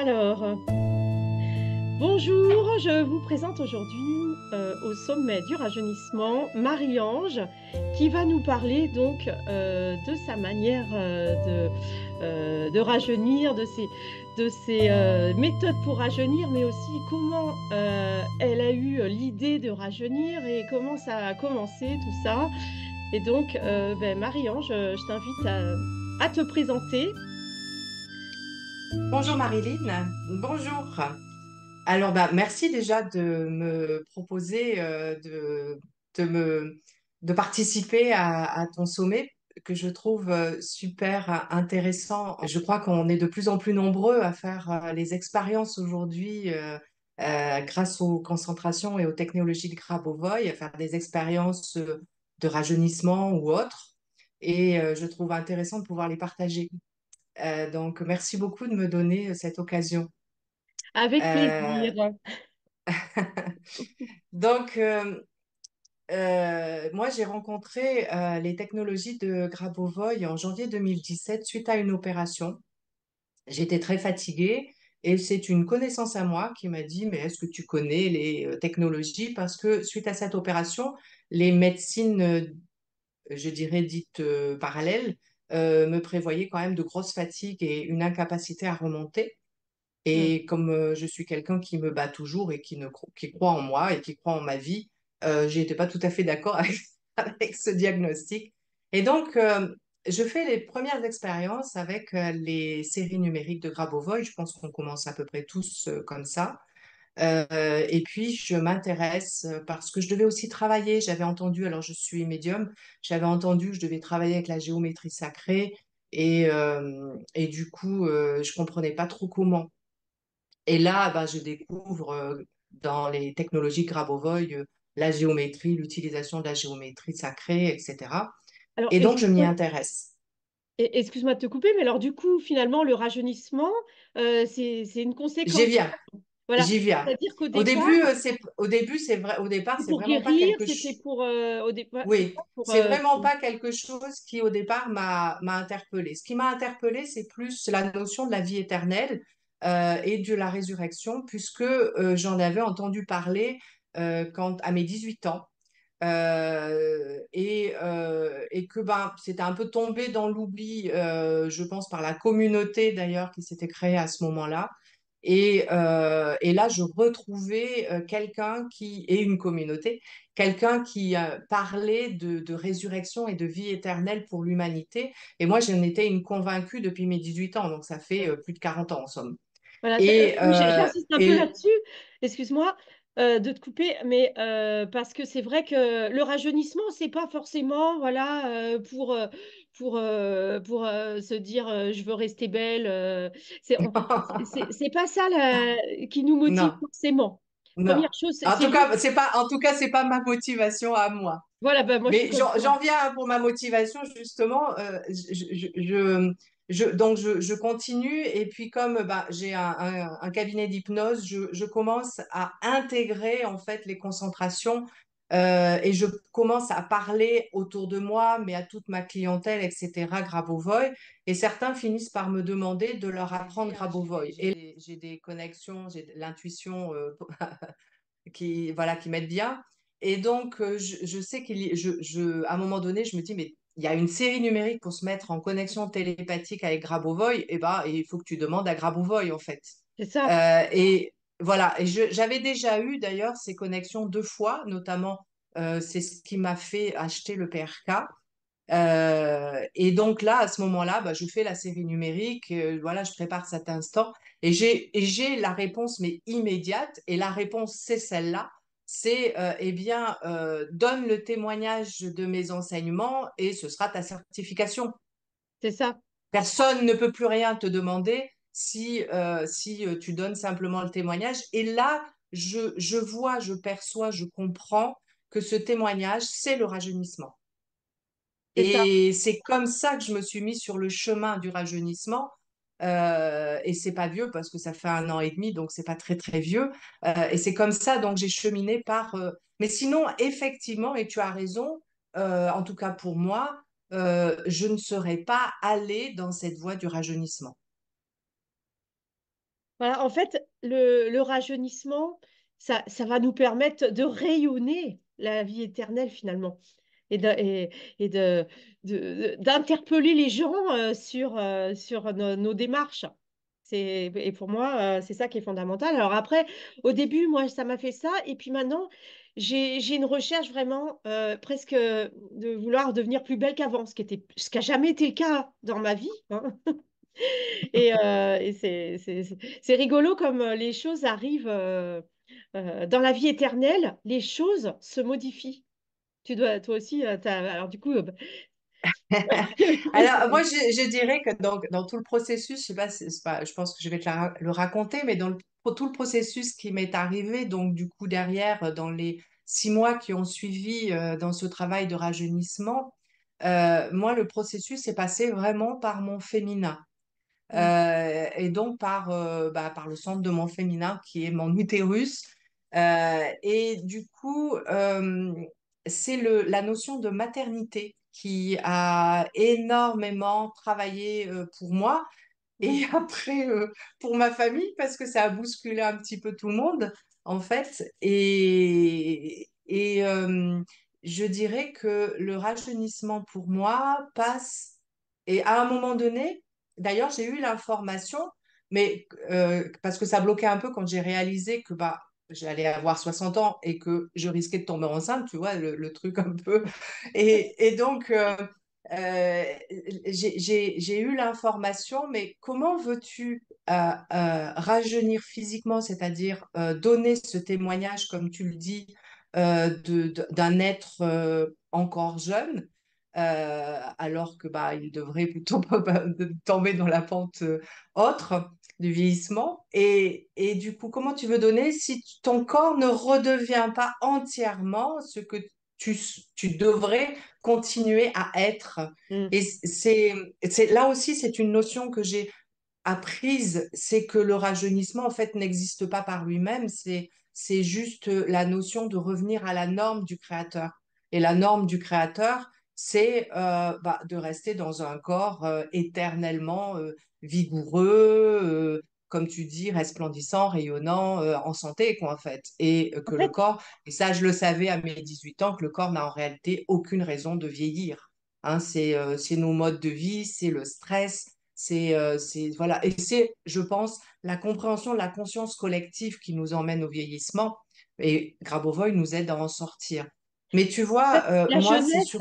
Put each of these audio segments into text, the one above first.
Alors, bonjour, je vous présente aujourd'hui au sommet du rajeunissement Marie-Ange qui va nous parler donc de sa manière de rajeunir, de ses méthodes pour rajeunir, mais aussi comment elle a eu l'idée de rajeunir et comment ça a commencé tout ça. Et donc, Marie-Ange, je t'invite à te présenter. Bonjour Marilyn, bonjour. Alors merci déjà de me proposer de participer à ton sommet que je trouve super intéressant. Je crois qu'on est de plus en plus nombreux à faire les expériences aujourd'hui grâce aux concentrations et aux technologies de Grabovoi, à faire des expériences de rajeunissement ou autres. Et je trouve intéressant de pouvoir les partager. Donc, merci beaucoup de me donner cette occasion. Avec Euh, plaisir. donc, moi, j'ai rencontré les technologies de Grabovoi en janvier 2017 suite à une opération. J'étais très fatiguée et c'est une connaissance à moi qui m'a dit, mais est-ce que tu connais les technologies? Parce que suite à cette opération, les médecines, je dirais dites parallèles, me prévoyaient quand même de grosses fatigues et une incapacité à remonter. Mm. Et comme je suis quelqu'un qui me bat toujours et qui croit en moi et qui croit en ma vie, j'étais pas tout à fait d'accord avec, avec ce diagnostic. Et donc, je fais les premières expériences avec les séries numériques de Grabovoi. Je pense qu'on commence à peu près tous comme ça. Et puis, je m'intéresse parce que je devais aussi travailler. J'avais entendu, alors je suis médium, j'avais entendu que je devais travailler avec la géométrie sacrée. Et du coup, je comprenais pas trop comment. Et là, ben, je découvre dans les technologies Grabovoi la géométrie, l'utilisation de la géométrie sacrée, etc. Alors, Et donc, je m'y intéresse. excuse-moi de te couper, mais alors du coup, finalement, le rajeunissement, c'est une J'y conséquence. viens, Voilà. j'y viens. C'est-à-dire qu'au départ, Au début, c'est vrai, au départ, c'était c'est pour vraiment pas guérir, quelque c'était chose. pour, au départ, c'est Oui, ça, pour, c'est vraiment pas quelque chose qui, au départ, m'a interpellée. Ce qui m'a interpellée, c'est plus la notion de la vie éternelle et de la résurrection, puisque j'en avais entendu parler à mes 18 ans. Et que ben, c'était un peu tombé dans l'oubli, je pense, par la communauté d'ailleurs qui s'était créée à ce moment-là. Et là, je retrouvais quelqu'un qui, et une communauté, quelqu'un qui parlait de résurrection et de vie éternelle pour l'humanité. Et moi, j'en étais une convaincue depuis mes 18 ans, donc ça fait plus de 40 ans en somme. voilà, Et, oui, euh, j'insiste un peu et là-dessus, excuse-moi de te couper, mais parce que c'est vrai que le rajeunissement, c'est pas forcément, voilà, se dire je veux rester belle. C'est pas ça qui nous motive non, forcément. non. Première chose, c'est juste, En tout cas, c'est pas ma motivation à moi. voilà, ben, moi je suis Mais comme toi. j'en viens pour ma motivation, justement. Donc, je continue. Et puis, comme bah, j'ai un cabinet d'hypnose, je commence à intégrer, en fait, les concentrations et je commence à parler autour de moi, mais à toute ma clientèle, etc., Grabovoi. Et certains finissent par me demander de leur apprendre Grabovoi. Et j'ai des connexions, j'ai de l'intuition voilà, qui m'aident bien. Et donc, je sais à un moment donné, je me dis, mais il y a une série numérique pour se mettre en connexion télépathique avec Grabovoi, et il faut que tu demandes à Grabovoi, en fait. C'est ça. Et voilà, j'avais déjà eu d'ailleurs ces connexions deux fois, notamment, c'est ce qui m'a fait acheter le PRK. Et donc là, à ce moment-là, bah, je fais la série numérique, voilà, je prépare cet instant et j'ai la réponse, mais immédiate. Et la réponse, c'est celle-là. C'est, eh bien, donne le témoignage de mes enseignements et ce sera ta certification. C'est ça. Personne ne peut plus rien te demander si tu donnes simplement le témoignage. Et là, je vois, je perçois, je comprends que ce témoignage, c'est le rajeunissement. C'est ça. Et c'est comme ça que je me suis mise sur le chemin du rajeunissement. Et c'est pas vieux parce que ça fait un an et demi, donc c'est pas très très vieux. Et c'est comme ça donc j'ai cheminé par. Mais sinon, effectivement, et tu as raison, en tout cas pour moi, je ne serais pas allée dans cette voie du rajeunissement. Voilà, en fait, le rajeunissement, ça va nous permettre de rayonner la vie éternelle finalement et d'interpeller les gens sur nos démarches. Et pour moi, c'est ça qui est fondamental. Alors après, au début, moi, ça m'a fait ça. Et puis maintenant, j'ai une recherche vraiment presque de vouloir devenir plus belle qu'avant, ce qui a jamais été le cas dans ma vie, hein. Et c'est rigolo comme les choses arrivent dans la vie éternelle, les choses se modifient. Tu dois, toi aussi, alors du coup, Alors, moi, je dirais que dans tout le processus, je sais pas, c'est pas, je pense que je vais le raconter, mais tout le processus qui m'est arrivé, donc du coup, derrière, dans les 6 mois qui ont suivi dans ce travail de rajeunissement, moi, le processus s'est passé vraiment par mon féminin. Mm. Et donc par le centre de mon féminin qui est mon utérus. Et du coup, c'est la notion de maternité qui a énormément travaillé pour moi et après pour ma famille parce que ça a bousculé un petit peu tout le monde en fait. Et je dirais que le rajeunissement pour moi passe et à un moment donné, d'ailleurs j'ai eu l'information, mais parce que ça bloquait un peu quand j'ai réalisé que bah j'allais avoir 60 ans et que je risquais de tomber enceinte, tu vois, le truc un peu. Et donc, euh, j'ai eu l'information, mais comment veux-tu rajeunir physiquement, c'est-à-dire donner ce témoignage, comme tu le dis, d'un être encore jeune, alors que bah, il devrait plutôt tomber dans la pente autre du vieillissement. Et du coup, comment tu veux donner si ton corps ne redevient pas entièrement ce que tu, tu devrais continuer à être. Mm. Et là aussi, c'est une notion que j'ai apprise, c'est que le rajeunissement, en fait, n'existe pas par lui-même, c'est juste la notion de revenir à la norme du créateur. Et la norme du créateur, c'est de rester dans un corps éternellement vigoureux, comme tu dis, resplendissant, rayonnant, en santé, quoi, en fait. Et En que le fait, corps, et ça, je le savais à mes 18 ans, que le corps n'a en réalité aucune raison de vieillir. Hein, c'est nos modes de vie, c'est le stress, voilà. Et c'est, je pense, la compréhension de la conscience collective qui nous emmène au vieillissement. Et Grabovoi nous aide à en sortir. Mais tu vois, la moi, jeunesse,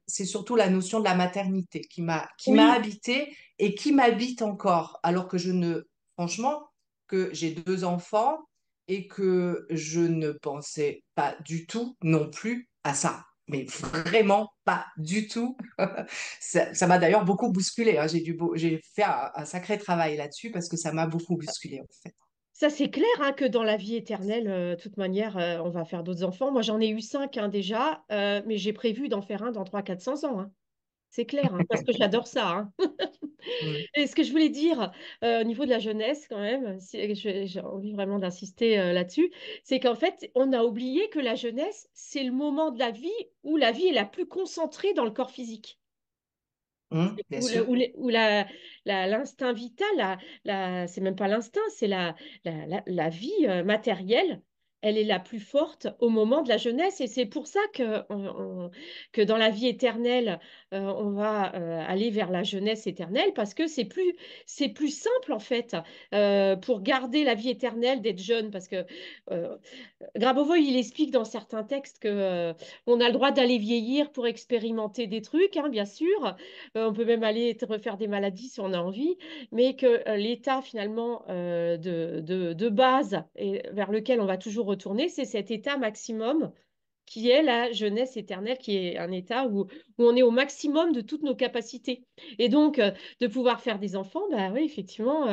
c'est surtout la notion de la maternité qui m'a oui. habité et qui m'habite encore, alors que franchement, que j'ai 2 enfants et que je ne pensais pas du tout non plus à ça. Mais vraiment pas du tout. Ça m'a d'ailleurs beaucoup bousculé, hein. J'ai fait un sacré travail là-dessus parce que ça m'a beaucoup bousculé en fait. Ça, c'est clair hein, que dans la vie éternelle, de toute manière, on va faire d'autres enfants. Moi, j'en ai eu cinq hein, déjà, mais j'ai prévu d'en faire un dans 300-400 ans, hein. C'est clair, hein, parce que j'adore ça, hein. Mm. Et ce que je voulais dire au niveau de la jeunesse, quand même, j'ai envie vraiment d'insister là-dessus, c'est qu'en fait, on a oublié que la jeunesse, c'est le moment de la vie où la vie est la plus concentrée dans le corps physique. Bien Où, sûr. l'instinct vital, c'est même pas l'instinct, c'est la vie matérielle, elle est la plus forte au moment de la jeunesse. Et c'est pour ça que dans la vie éternelle, on va aller vers la jeunesse éternelle, parce que c'est plus simple, en fait, pour garder la vie éternelle d'être jeune. Parce que euh, Grabovoi, il explique dans certains textes que on a le droit d'aller vieillir pour expérimenter des trucs, hein, bien sûr. On peut même aller refaire des maladies si on a envie, mais que l'état finalement de base et vers lequel on va toujours retourner, c'est cet état maximum qui est la jeunesse éternelle, qui est un état où on est au maximum de toutes nos capacités. Et donc, de pouvoir faire des enfants, bah oui, effectivement,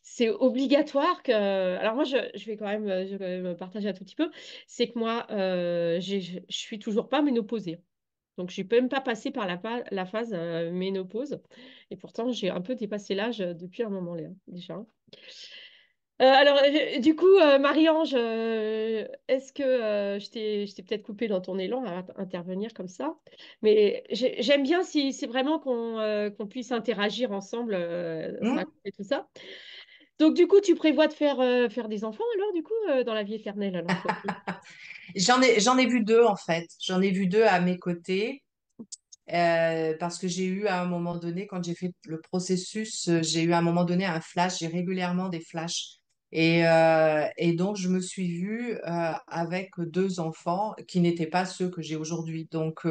c'est obligatoire que. Alors moi, je vais quand même, je vais quand même partager un tout petit peu. C'est que moi, je suis toujours pas ménopausée. Donc, je ne suis même pas passée par la phase ménopause. Et pourtant, j'ai un peu dépassé l'âge depuis un moment là, déjà. Alors, du coup, Marie-Ange, est-ce que je t'ai peut-être coupé dans ton élan à intervenir comme ça, mais j'aime bien si c'est vraiment qu'on puisse interagir ensemble, se Hmm. raconter tout ça. Donc, du coup, tu prévois de faire des enfants alors, du coup, dans la vie éternelle, alors toi. J'en ai vu deux en fait. J'en ai vu deux à mes côtés. Parce que j'ai eu à un moment donné, quand j'ai fait le processus, j'ai eu à un moment donné un flash, j'ai régulièrement des flashs. Et donc, je me suis vue avec deux enfants qui n'étaient pas ceux que j'ai aujourd'hui. Donc,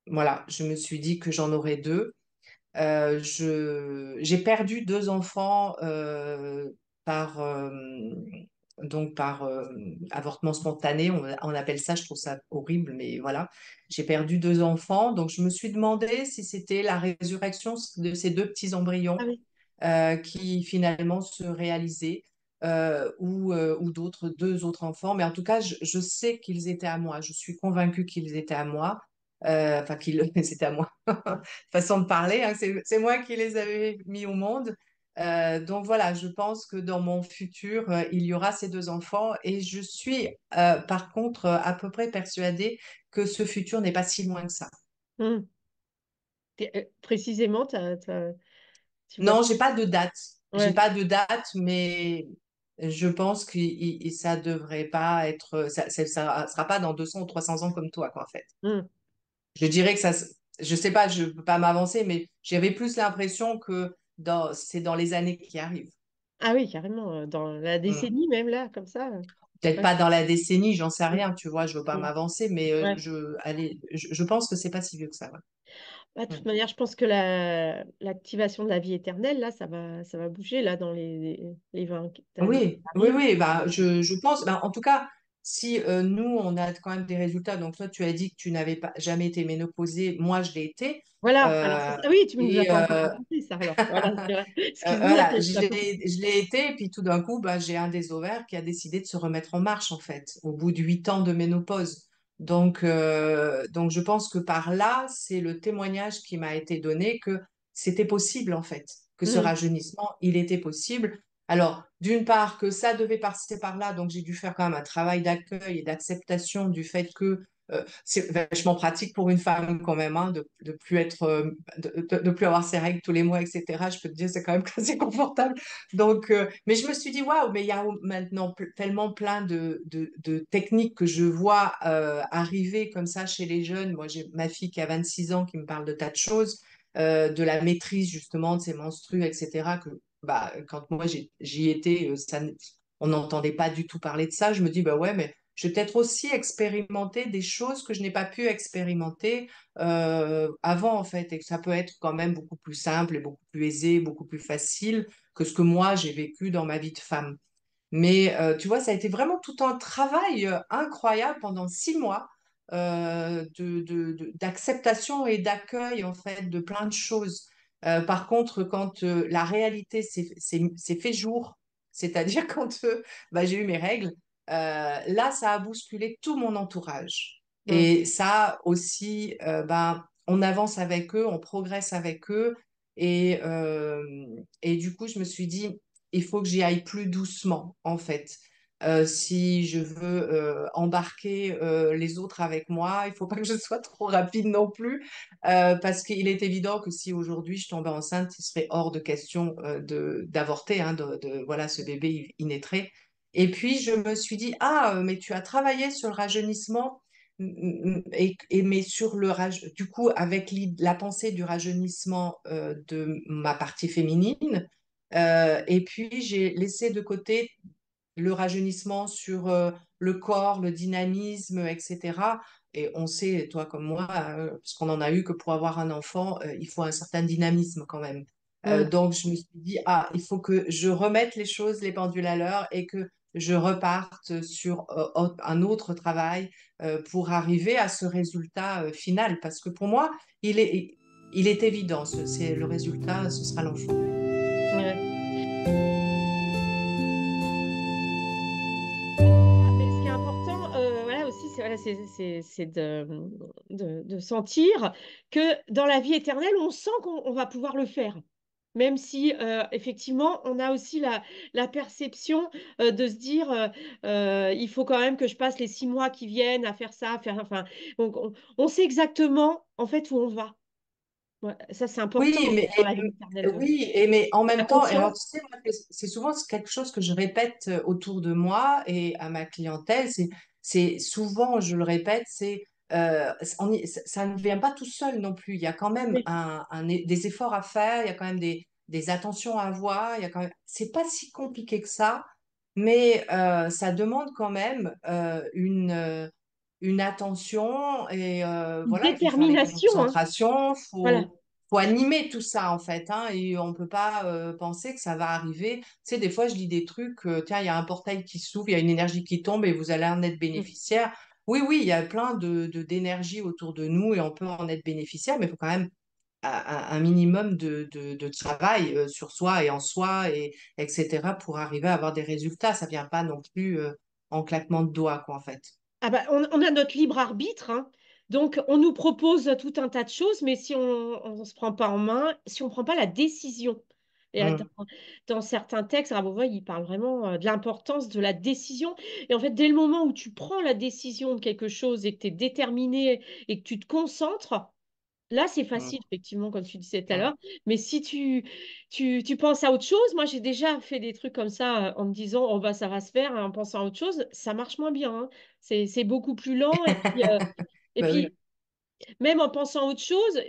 voilà, je me suis dit que j'en aurais deux. J'ai perdu deux enfants par, avortement spontané. On appelle ça, je trouve ça horrible, mais voilà. J'ai perdu deux enfants, donc je me suis demandé si c'était la résurrection de ces deux petits embryons Ah oui. qui finalement se réalisaient. Ou d'autres, deux autres enfants, mais en tout cas, je sais qu'ils étaient à moi. Je suis convaincue qu'ils étaient à moi. Enfin, qu'ils c'était à moi façon de parler, hein, c'est moi qui les avais mis au monde. Donc voilà, je pense que dans mon futur, il y aura ces deux enfants et je suis par contre à peu près persuadée que ce futur n'est pas si loin que ça. Hmm. Précisément, tu vois. Non, j'ai pas de date. J'ai Ouais. pas de date, mais je pense que ça devrait pas être, ça sera pas dans 200 ou 300 ans comme toi, quoi, en fait. Hmm. Je dirais que je sais pas, je peux pas m'avancer, mais j'avais plus l'impression que c'est dans les années qui arrivent. Ah oui, carrément, dans la Hmm. décennie même là, comme ça. Peut-être Ouais. pas dans la décennie, j'en sais Hmm. rien, tu vois, je veux pas Hmm. m'avancer, mais Ouais. allez, je pense que c'est pas si vieux que ça. Ouais. Bah, de toute Hmm. manière, je pense que l'activation de la vie éternelle, là, ça va bouger là dans les 20 années qui Oui, oui, arrivent. oui, bah, je pense, bah, en tout cas, si nous, on a quand même des résultats, donc toi, tu as dit que tu n'avais pas jamais été ménopausée, moi, je l'ai été. Voilà, alors c'est Euh, ça. Ah oui, tu ne nous as et pas encore raconté ça alors. Voilà, c'est vrai. Excuse-moi, voilà, je t'ai un peu coupé. je l'ai été, et puis tout d'un coup, bah, j'ai un des ovaires qui a décidé de se remettre en marche, en fait, au bout de 8 ans de ménopause. Donc, je pense que par là, c'est le témoignage qui m'a été donné que c'était possible, en fait, que ce Hmm. rajeunissement, il était possible. Alors, d'une part, que ça devait passer par là, donc j'ai dû faire quand même un travail d'accueil et d'acceptation du fait que c'est vachement pratique pour une femme quand même, hein, de plus être, de plus avoir ses règles tous les mois, etc. Je peux te dire, c'est quand même assez confortable. Donc, mais je me suis dit, waouh, mais il y a maintenant tellement plein de techniques que je vois arriver comme ça chez les jeunes. Moi, j'ai ma fille qui a 26 ans qui me parle de tas de choses, de la maîtrise justement de ses menstrues, etc. Que bah, quand moi j'y étais, on n'entendait pas du tout parler de ça. Je me dis, bah ouais, mais je vais peut-être aussi expérimenter des choses que je n'ai pas pu expérimenter avant, en fait, et que ça peut être quand même beaucoup plus simple et beaucoup plus aisé, beaucoup plus facile que ce que moi j'ai vécu dans ma vie de femme. Mais tu vois, ça a été vraiment tout un travail incroyable pendant 6 mois d'acceptation et d'accueil, en fait, de plein de choses. Par contre, quand la réalité s'est fait jour, c'est-à-dire quand bah, j'ai eu mes règles, là, ça a bousculé tout mon entourage. Hmm. Et ça aussi, ben, on avance avec eux, on progresse avec eux. Et du coup, je me suis dit, il faut que j'y aille plus doucement, en fait. Si je veux embarquer les autres avec moi, il faut pas que je sois trop rapide non plus, parce qu'il est évident que si aujourd'hui je tombais enceinte, il serait hors de question d'avorter, hein, voilà, ce bébé, il naîtrait. Et puis je me suis dit, ah, mais tu as travaillé sur le rajeunissement, mais sur du coup, avec la pensée du rajeunissement de ma partie féminine. Et puis, j'ai laissé de côté le rajeunissement sur le corps, le dynamisme, etc. Et on sait, toi comme moi, parce qu'on en a eu, que pour avoir un enfant, il faut un certain dynamisme quand même. Hmm. Donc, je me suis dit, ah, il faut que je remette les choses, les pendules à l'heure et que je reparte sur un autre travail pour arriver à ce résultat final. Parce que pour moi, il est évident, c'est le résultat, ce sera l'enfant. Ouais. Mais ce qui est important, voilà aussi, c'est voilà, c'est de sentir que dans la vie éternelle, on sent qu'on va pouvoir le faire. Même si, effectivement, on a aussi la perception de se dire, il faut quand même que je passe les 6 mois qui viennent à faire ça, à faire, enfin, donc on sait exactement, en fait, où on va. Ouais, ça, c'est important Oui, mais dans la vie éternelle, oui, et mais en la même temps, et alors conscience. tu sais, moi, c'est souvent quelque chose que je répète autour de moi et à ma clientèle, c'est souvent, je le répète, ça ne vient pas tout seul non plus. Il y a quand même Oui. des efforts à faire, il y a quand même des attentions à avoir, il y a quand même, c'est pas si compliqué que ça, mais ça demande quand même une attention et Une voilà, il faut faire des détermination, hein. concentrations, Voilà. faut animer tout ça en fait, hein, et on peut pas penser que ça va arriver. Tu sais, des fois je lis des trucs, tiens, il y a un portail qui s'ouvre, il y a une énergie qui tombe et vous allez en être Mm. bénéficiaire. Oui, oui, il y a plein d'énergie autour de nous et on peut en être bénéficiaire, mais il faut quand même un minimum de travail sur soi et en soi et etc. pour arriver à avoir des résultats. Ça vient pas non plus en claquement de doigts, quoi, en fait. Ah bah, on a notre libre arbitre, hein. Donc, on nous propose tout un tas de choses, mais si on ne se prend pas en main, si on ne prend pas la décision. Et Mm. dans certains textes, Grabovoi, il parle vraiment de l'importance de la décision. Et en fait, dès le moment où tu prends la décision de quelque chose et que tu es déterminé et que tu te concentres, là, c'est Mm. facile, effectivement, comme tu disais tout à Mm. l'heure. Mais si tu penses à autre chose, moi, j'ai déjà fait des trucs comme ça en me disant, oh, bah, ça va se faire, hein, en pensant à autre chose, ça marche moins bien, hein. C'est beaucoup plus lent. Et Bah oui. puis, même en pensant à autre chose,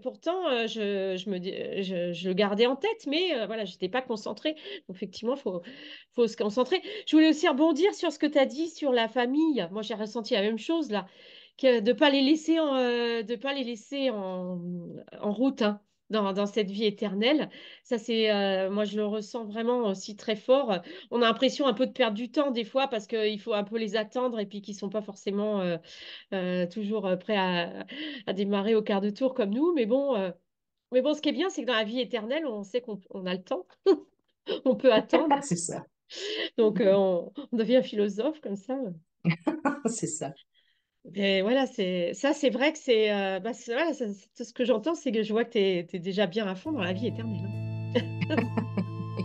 pourtant, je me dis, je le gardais en tête, mais voilà, je n'étais pas concentrée. Donc, effectivement, faut se concentrer. Je voulais aussi rebondir sur ce que tu as dit sur la famille. Moi, j'ai ressenti la même chose là, que de ne pas les laisser de pas les laisser en route, hein, dans cette vie éternelle. Ça, c'est, moi, je le ressens vraiment aussi très fort. On a l'impression un peu de perdre du temps des fois parce qu'il faut un peu les attendre et puis qu'ils ne sont pas forcément toujours prêt à démarrer au quart de tour comme nous. Mais bon, ce qui est bien, c'est que dans la vie éternelle, on sait qu'on a le temps, on peut attendre. C'est ça. Donc, on devient philosophe comme ça. C'est ça. Et voilà, c'est vrai que voilà, tout ce que j'entends, c'est que je vois que tu es déjà bien à fond dans la vie éternelle, hein.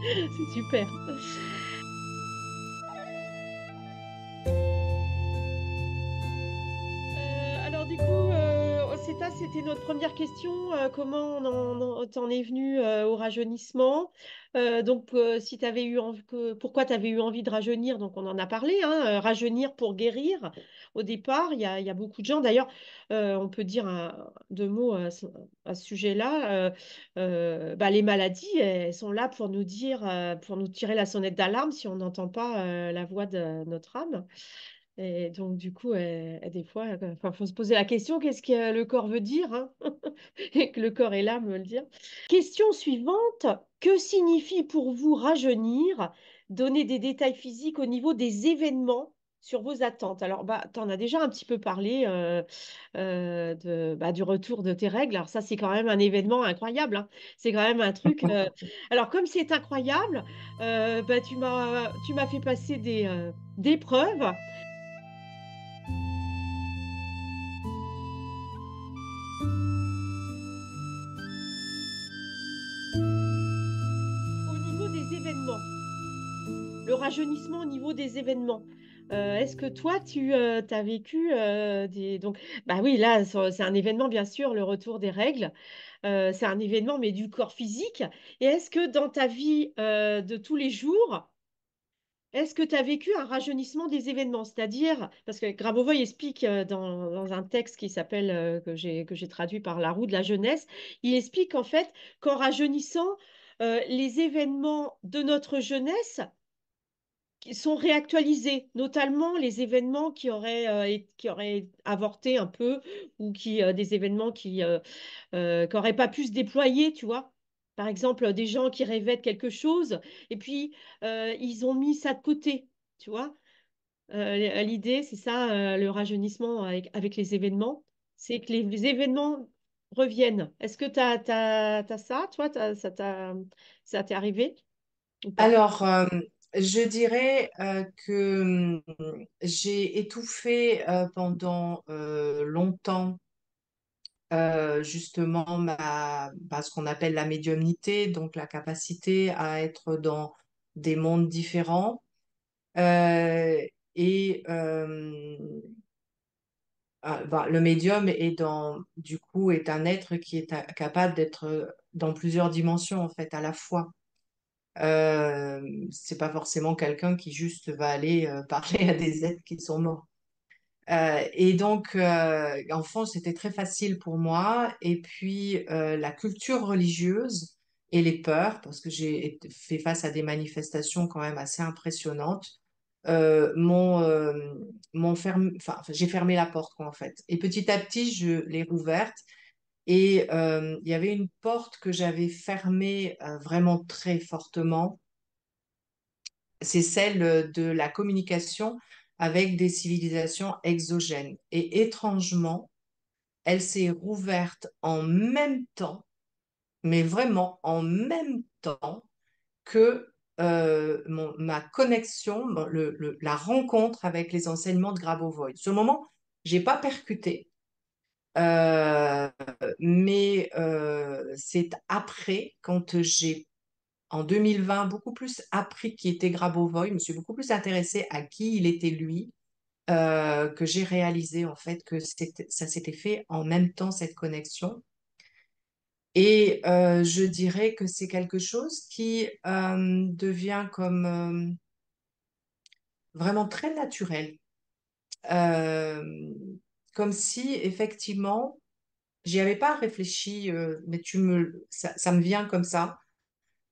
C'est super. Alors du coup, c'était notre première question. Comment t'en es venu au rajeunissement? Donc, si tu eu pourquoi tu avais eu envie de rajeunir? Donc, on en a parlé, hein, rajeunir pour guérir. Au départ, il y a beaucoup de gens. D'ailleurs, on peut dire deux mots à ce sujet-là. Bah, les maladies, elles sont là pour nous dire, pour nous tirer la sonnette d'alarme si on n'entend pas la voix de notre âme. Et donc, du coup, des fois, enfin, faut se poser la question, qu'est-ce que le corps veut dire, hein? Et que le corps et l'âme veulent dire. Question suivante, que signifie pour vous rajeunir? Donner des détails physiques au niveau des événements sur vos attentes. Alors, bah, tu en as déjà un petit peu parlé du retour de tes règles. Alors, ça, c'est quand même un événement incroyable, hein. C'est quand même un truc. Alors, comme c'est incroyable, bah, tu m'as fait passer des preuves. Au niveau des événements, le rajeunissement au niveau des événements. Est-ce que toi, tu as vécu des... Donc, bah oui, là, c'est un événement, bien sûr, le retour des règles. C'est un événement, mais du corps physique. Et est-ce que dans ta vie de tous les jours, est-ce que tu as vécu un rajeunissement des événements? C'est-à-dire, parce que Grabovoi explique dans un texte qui s'appelle, que j'ai traduit par La roue de la jeunesse, il explique en fait qu'en rajeunissant, les événements de notre jeunesse qui sont réactualisés, notamment les événements qui auraient avorté un peu ou des événements qui n'auraient pas pu se déployer, tu vois. Par exemple, des gens qui rêvaient de quelque chose et puis ils ont mis ça de côté, tu vois. L'idée, c'est ça, le rajeunissement avec les événements, c'est que les événements reviennent. Est-ce que tu as ça, toi, ça t'est arrivé ou pas? Alors, je dirais que j'ai étouffé pendant longtemps justement ce qu'on appelle la médiumnité, donc la capacité à être dans des mondes différents. Euh, et le médium du coup, est un être qui est capable d'être dans plusieurs dimensions en fait à la fois. Euh, c'est pas forcément quelqu'un qui juste va aller parler à des êtres qui sont morts. Et donc, enfant, c'était très facile pour moi. Et puis, la culture religieuse et les peurs, parce que fait face à des manifestations quand même assez impressionnantes, enfin, j'ai fermé la porte, quoi, en fait. Et petit à petit, je l'ai rouverte. Et il y avait une porte que j'avais fermée vraiment très fortement. C'est celle de la communication avec des civilisations exogènes. Et étrangement, elle s'est rouverte en même temps, mais vraiment en même temps que ma connexion, la rencontre avec les enseignements de Grabovoi. Sur le moment, j'ai pas percuté, euh, mais c'est après, quand j'ai en 2020 beaucoup plus appris qui était Grabovoi, je me suis beaucoup plus intéressée à qui il était lui, que j'ai réalisé en fait que ça s'était fait en même temps cette connexion. Et je dirais que c'est quelque chose qui devient comme vraiment très naturel. Euh, Comme si effectivement, j'y avais pas réfléchi, mais ça me vient comme ça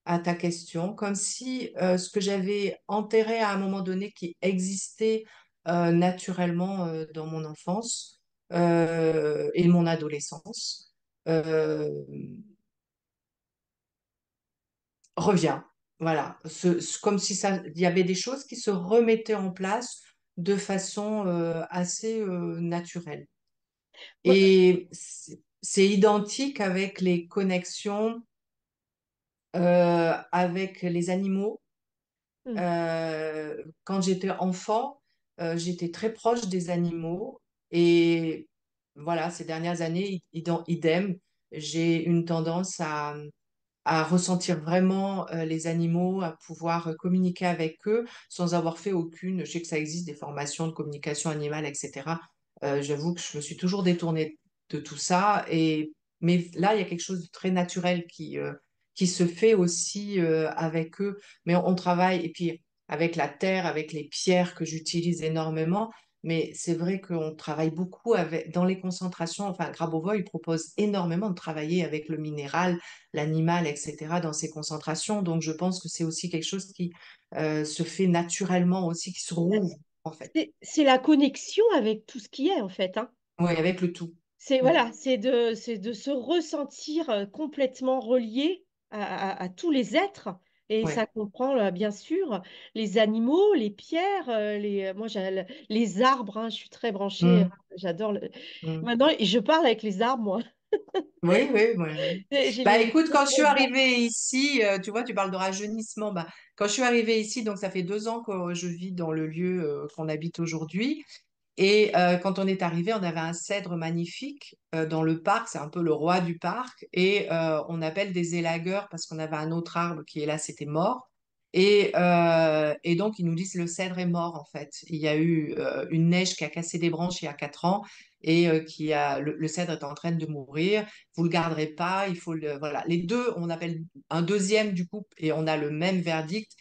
à ta question, comme si ce que j'avais enterré à un moment donné qui existait naturellement dans mon enfance et mon adolescence, euh, revient. Voilà, comme si il y avait des choses qui se remettaient en place de façon assez naturelle. Ouais, Et c'est identique avec les connexions avec les animaux. mm. Quand j'étais enfant, j'étais très proche des animaux et voilà, ces dernières années, idem, j'ai une tendance à ressentir vraiment les animaux, à pouvoir communiquer avec eux sans avoir fait aucune. Je sais que ça existe des formations de communication animale, etc. J'avoue que je me suis toujours détournée de tout ça. Mais là, il y a quelque chose de très naturel qui se fait aussi avec eux. Mais on travaille, et puis avec la terre, avec les pierres que j'utilise énormément. Mais c'est vrai qu'on travaille beaucoup dans les concentrations. Enfin, Grabovoi, il propose énormément de travailler avec le minéral, l'animal, etc., dans ces concentrations. Donc, je pense que c'est aussi quelque chose qui se fait naturellement aussi, qui se rouvre, en fait. C'est la connexion avec tout ce qui est, en fait, hein. Oui, avec le tout. C'est Mm. voilà, c'est de se ressentir complètement relié à tous les êtres. Et Ouais. ça comprend bien sûr les animaux, les pierres, les arbres, hein, je suis très branchée, Mm. j'adore Mm. maintenant, je parle avec les arbres, moi. Oui, oui, oui, oui. J'ai Bah les écoute, quand je suis propres bas. arrivée ici, tu vois, tu parles de rajeunissement. Bah, quand je suis arrivée ici, donc ça fait 2 ans que je vis dans le lieu qu'on habite aujourd'hui. Et quand on est arrivé, on avait un cèdre magnifique dans le parc, c'est un peu le roi du parc, et on appelle des élagueurs parce qu'on avait un autre arbre qui est là, c'était mort. Et donc, ils nous disent le cèdre est mort en fait. Il y a eu une neige qui a cassé des branches il y a 4 ans et le cèdre est en train de mourir. Vous le garderez pas, il faut voilà. Les deux, on appelle un deuxième du coup et on a le même verdict.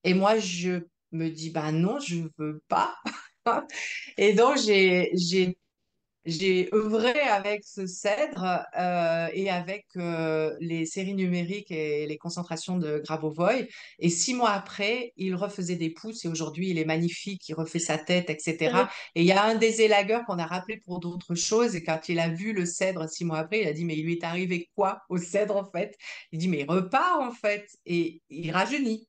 Et moi, je me dis, bah non, je veux pas. Et donc, j'ai œuvré avec ce cèdre et avec les séries numériques et les concentrations de Grabovoi. Et 6 mois après, il refaisait des pousses et aujourd'hui, il est magnifique, il refait sa tête, etc. Et il y a un des élagueurs qu'on a rappelé pour d'autres choses. Et quand il a vu le cèdre 6 mois après, il a dit, mais il lui est arrivé quoi au cèdre en fait? Il dit, mais il repart en fait. Et il rajeunit.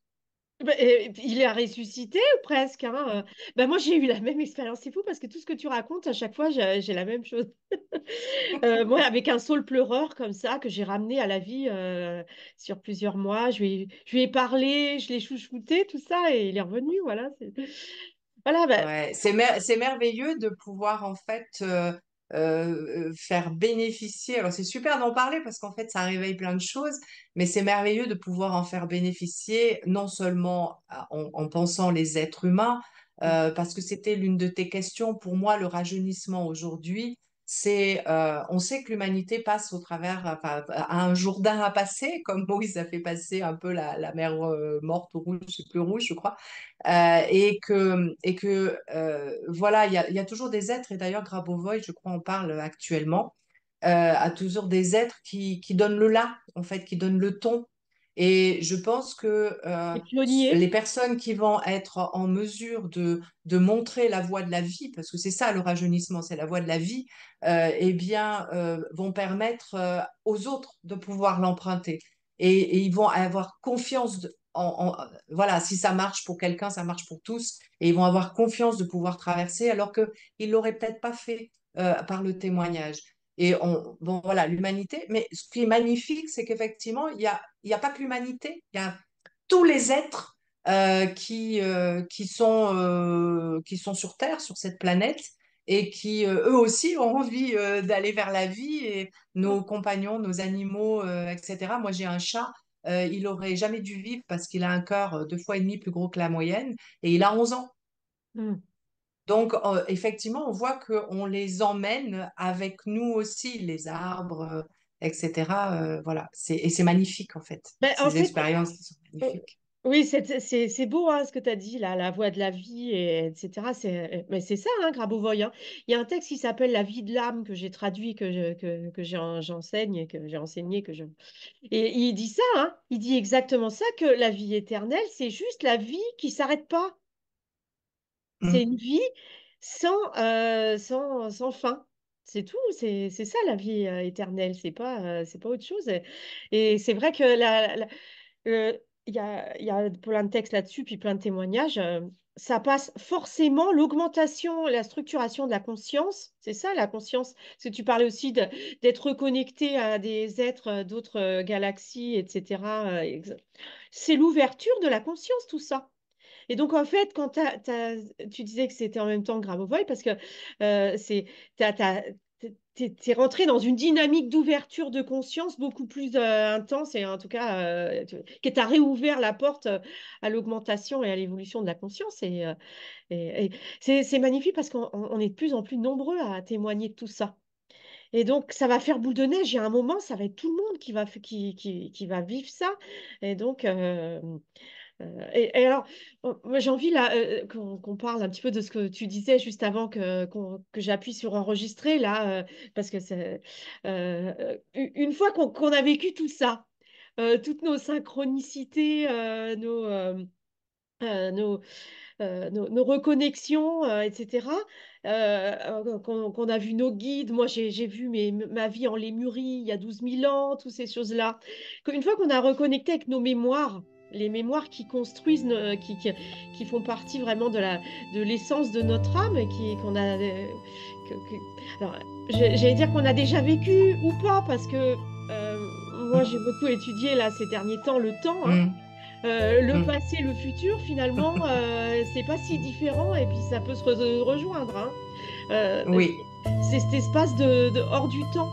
Il a ressuscité ou presque, hein. Moi, j'ai eu la même expérience. C'est fou parce que tout ce que tu racontes, à chaque fois, j'ai la même chose. Moi, avec un saule pleureur comme ça, que j'ai ramené à la vie sur plusieurs mois, je lui ai parlé, je l'ai chouchouté, tout ça, et il est revenu. Voilà. Voilà, Ouais, c'est merveilleux de pouvoir en fait faire bénéficier. Alors c'est super d'en parler parce qu'en fait ça réveille plein de choses, mais c'est merveilleux de pouvoir en faire bénéficier non seulement en pensant les êtres humains, parce que c'était l'une de tes questions. Pour moi, le rajeunissement aujourd'hui, on sait que l'humanité passe au travers, enfin, a un Jourdain à passer, comme Moïse a fait passer un peu la mer morte ou rouge, je sais plus rouge, je crois. Voilà, il y a toujours des êtres, et d'ailleurs Grabovoi, je crois, en parle actuellement, a toujours des êtres qui donnent le là, en fait, qui donnent le ton. Et je pense que Les pionniers. les personnes qui vont être en mesure de montrer la voie de la vie, parce que c'est ça le rajeunissement, c'est la voie de la vie, eh bien, vont permettre aux autres de pouvoir l'emprunter. Et ils vont avoir confiance voilà, si ça marche pour quelqu'un, ça marche pour tous, et ils vont avoir confiance de pouvoir traverser, alors qu'ils l'auraient peut-être pas fait par le témoignage. Bon, voilà, l'humanité. Mais ce qui est magnifique, c'est qu'effectivement, il y a pas que l'humanité, il y a tous les êtres qui sont sur Terre, sur cette planète, et qui, eux aussi, ont envie d'aller vers la vie, et nos compagnons, nos animaux, etc. Moi, j'ai un chat, il aurait jamais dû vivre parce qu'il a un cœur 2 fois et demi plus gros que la moyenne, et il a 11 ans. Mm. Donc, effectivement, on voit qu'on les emmène avec nous aussi, les arbres, etc. Voilà, et c'est magnifique, en fait. Ben, en Ces fait, expériences sont oh, magnifiques. oui, c'est beau hein, ce que tu as dit, là, la voie de la vie, etc. Mais c'est ça, hein, Grabovoi, hein. Il y a un texte qui s'appelle La vie de l'âme que j'ai traduit, j'enseigne, et que j'ai enseigné. Et il dit ça, hein, il dit exactement ça, que la vie éternelle, c'est juste la vie qui s'arrête pas. C'est Mm. une vie sans fin. C'est tout, c'est ça la vie éternelle, c'est pas autre chose. Et c'est vrai que il y a plein de textes là-dessus, puis plein de témoignages. Ça passe forcément l'augmentation, la structuration de la conscience. C'est ça la conscience. Parce que tu parlais aussi d'être reconnecté à des êtres d'autres galaxies, etc. C'est l'ouverture de la conscience, tout ça. Et donc, en fait, quand tu disais que c'était en même temps Grabovoi, parce que t'es rentré dans une dynamique d'ouverture de conscience beaucoup plus intense, et en tout cas, qui t'a réouvert la porte à l'augmentation et à l'évolution de la conscience. Et c'est magnifique parce qu'on est de plus en plus nombreux à témoigner de tout ça. Et donc, ça va faire boule de neige. Il y a un moment, ça va être tout le monde qui va vivre ça. Et donc, et alors, moi, j'ai envie là qu'on parle un petit peu de ce que tu disais juste avant que j'appuie sur enregistrer là, parce que c'est une fois qu'on a vécu tout ça, toutes nos synchronicités, nos, nos reconnexions, etc. Qu'on a vu nos guides. Moi, j'ai vu ma vie en Lémurie il y a 12 000 ans, toutes ces choses-là. Une fois qu'on a reconnecté avec nos mémoires, les mémoires qui construisent, qui font partie vraiment de l'essence de notre âme, et qu'on a, alors, j'allais dire qu'on a déjà vécu ou pas, parce que moi, j'ai beaucoup étudié là ces derniers temps le temps, hein. Mm. Le Mm. passé, le futur, finalement, c'est pas si différent, et puis ça peut se rejoindre, hein. Euh, Oui. c'est cet espace hors du temps.